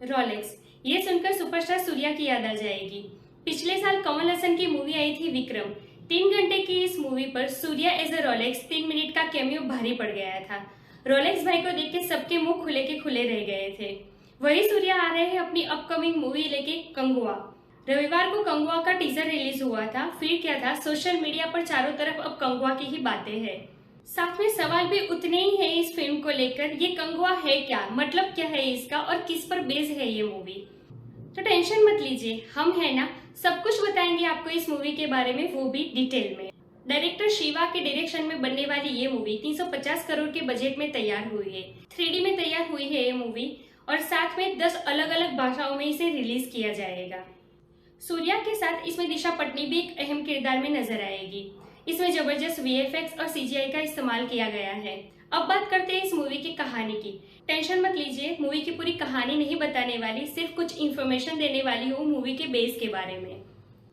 Rolex, ये सुनकर superstar Surya की याद आ जाएगी। पिछले साल कमल हसन की मूवी आई थी विक्रम। 3 घंटे की इस मूवी पर Suriya as a Rolex 3 minute का कैमियो भारी पड़ गया था। रोलेक्स भाई को देख के सबके मुंह खुले के खुले रह गए थे। वही सूर्या आ रहे हैं अपनी अपकमिंग मूवी लेके कंगुआ। रविवार को कंगुआ का टीजर रिलीज हुआ था। फिर क्या था, सोशल मीडिया पर चारों तरफ अब कंगुआ की ही बातें हैं। साथ में सवाल भी उतने ही है इस फिल्म को लेकर, ये कंगुआ है क्या, मतलब क्या है इसका और किस पर बेस्ड है ये मूवी। तो टेंशन मत लीजिए, हम है ना, सब कुछ बताएंगे आपको इस मूवी के बारे में, वो भी डिटेल में। डायरेक्टर शिवा के डायरेक्शन में बनने वाली ये मूवी 350 करोड़ के बजट में तैयार हुई है। 3D में तैयार हुई है ये मूवी और साथ में 10 अलग अलग भाषाओं में इसे रिलीज किया जाएगा। सूर्या के साथ इसमें दिशा पटनी भी एक अहम किरदार में नजर आएगी। इसमें जबरदस्त VFX और CGI का इस्तेमाल किया गया है। अब बात करते हैं इस मूवी की कहानी की। टेंशन मत लीजिए, मूवी की पूरी कहानी नहीं बताने वाली, सिर्फ कुछ इन्फॉर्मेशन देने वाली हूँ मूवी के बेस के बारे में।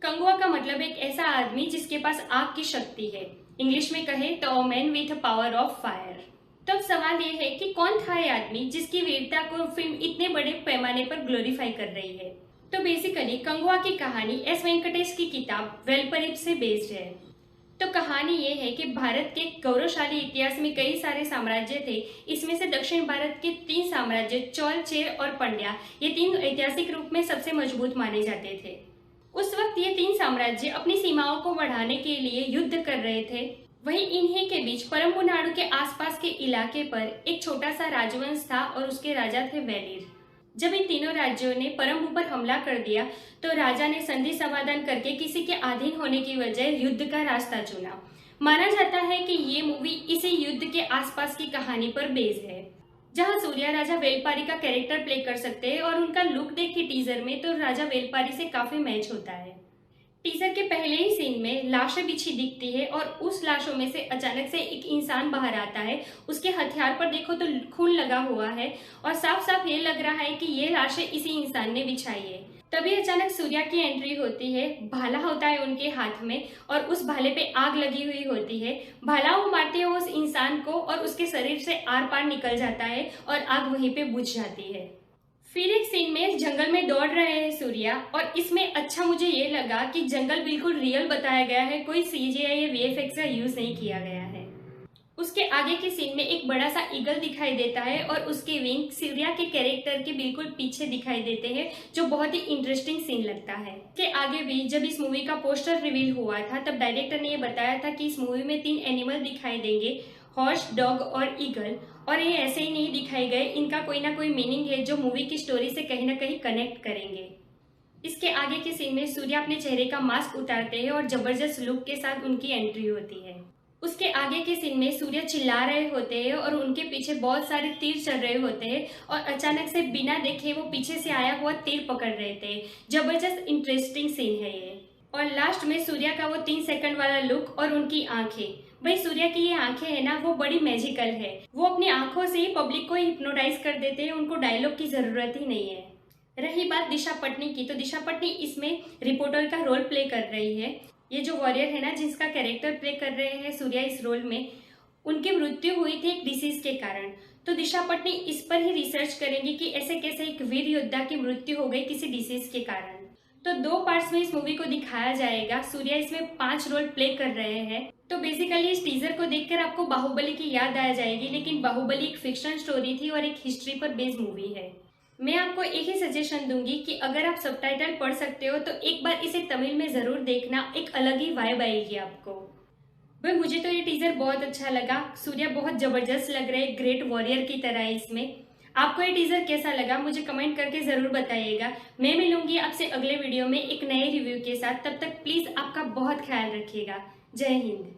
कंगुआ का मतलब एक ऐसा आदमी जिसके पास आग की शक्ति है। इंग्लिश में कहे तो a man with power of fire. तब सवाल ये है कि कौन था ये आदमी जिसकी वीरता को फिल्म इतने बड़े पैमाने पर ग्लोरीफाई कर रही है। तो बेसिकली कंगुआ की कहानी S वेंकटेश की किताब वेलपरिप से बेस्ड है। तो कहानी ये है कि भारत के गौरवशाली इतिहास में कई सारे साम्राज्य थे। इसमें से दक्षिण भारत के 3 साम्राज्य चोल, चेर और पंड्या, ये 3 ऐतिहासिक रूप में सबसे मजबूत माने जाते थे। उस वक्त ये 3 साम्राज्य अपनी सीमाओं को बढ़ाने के लिए युद्ध कर रहे थे। वहीं इन्हीं के बीच परम्बुनाडु के आसपास के इलाके पर एक छोटा सा राजवंश था और उसके राजा थे वेलिर। जब इन तीनों राज्यों ने परम्बु पर हमला कर दिया तो राजा ने संधि समाधान करके किसी के अधीन होने की बजाय युद्ध का रास्ता चुना। माना जाता है कि ये मूवी इसी युद्ध के आसपास की कहानी पर बेस्ड है, जहां सूर्या राजा वेलपारी का कैरेक्टर प्ले कर सकते हैं और उनका लुक देख के टीजर में तो राजा वेलपारी से काफी मैच होता है। टीजर के पहले ही सीन में लाशें बिछी दिखती है और उस लाशों में से अचानक से एक इंसान बाहर आता है। उसके हथियार पर देखो तो खून लगा हुआ है और साफ साफ ये लग रहा है कि ये लाशें इसी इंसान ने बिछाई है। तभी अचानक सूर्या की एंट्री होती है। भाला होता है उनके हाथ में और उस भाले पे आग लगी हुई होती है। भाला वो मारती है उस इंसान को और उसके शरीर से आर पार निकल जाता है और आग वहीं पे बुझ जाती है। फिर एक सीन में जंगल में दौड़ रहे हैं सूर्या और इसमें अच्छा मुझे ये लगा कि जंगल बिल्कुल रियल बताया गया है, कोई CGI या VFX का यूज नहीं किया गया है। उसके आगे के सीन में एक बड़ा सा ईगल दिखाई देता है और उसके विंग सूर्या के कैरेक्टर के बिल्कुल पीछे दिखाई देते हैं, जो बहुत ही इंटरेस्टिंग सीन लगता है। इसके आगे भी जब इस मूवी का पोस्टर रिवील हुआ था तब डायरेक्टर ने ये बताया था कि इस मूवी में 3 एनिमल दिखाई देंगे, हॉर्स, डॉग और ईगल, और ये ऐसे ही नहीं दिखाए गए, इनका कोई ना कोई मीनिंग है जो मूवी की स्टोरी से कहीं ना कहीं कनेक्ट करेंगे। इसके आगे के सीन में सूर्या अपने चेहरे का मास्क उतारते हैं और जबरदस्त लुक के साथ उनकी एंट्री होती है। उसके आगे के सीन में सूर्या चिल्ला रहे होते हैं और उनके पीछे बहुत सारे तीर चल रहे होते हैं और अचानक से बिना देखे वो पीछे से आया हुआ तीर पकड़ रहे थे। जबरदस्त इंटरेस्टिंग सीन है ये। और लास्ट में सूर्या का वो 3 सेकंड वाला लुक और उनकी आंखें, भाई सूर्या की ये आंखें है ना, वो बड़ी मैजिकल है। वो अपनी आंखों से ही पब्लिक को हिप्नोटाइज कर देते हैं, उनको डायलॉग की जरूरत ही नहीं है। रही बात दिशा पटनी की, तो दिशा पटनी इसमें रिपोर्टर का रोल प्ले कर रही है। ये जो वॉरियर है ना जिसका कैरेक्टर प्ले कर रहे हैं सूर्या इस रोल में, उनकी मृत्यु हुई थी एक डिसीज के कारण। तो दिशा पटनी इस पर ही रिसर्च करेंगी कि ऐसे कैसे एक वीर योद्धा की मृत्यु हो गई किसी डिसीज के कारण। तो 2 पार्ट्स में इस मूवी को दिखाया जाएगा। सूर्या इसमें 5 रोल प्ले कर रहे हैं। तो बेसिकली इस टीजर को देखकर आपको बाहुबली की याद आ जाएगी, लेकिन बाहुबली एक फिक्शन स्टोरी थी और एक हिस्ट्री पर बेस्ड मूवी है। मैं आपको एक ही सजेशन दूंगी कि अगर आप सबटाइटल पढ़ सकते हो तो एक बार इसे तमिल में जरूर देखना, एक अलग ही वाइब आएगी आपको। भाई मुझे तो ये टीजर बहुत अच्छा लगा। सूर्या बहुत जबरदस्त लग रहे हैं, ग्रेट वॉरियर की तरह इसमें। आपको ये टीजर कैसा लगा मुझे कमेंट करके जरूर बताइएगा। मैं मिलूंगी आपसे अगले वीडियो में एक नए रिव्यू के साथ। तब तक प्लीज आपका बहुत ख्याल रखिएगा। जय हिंद।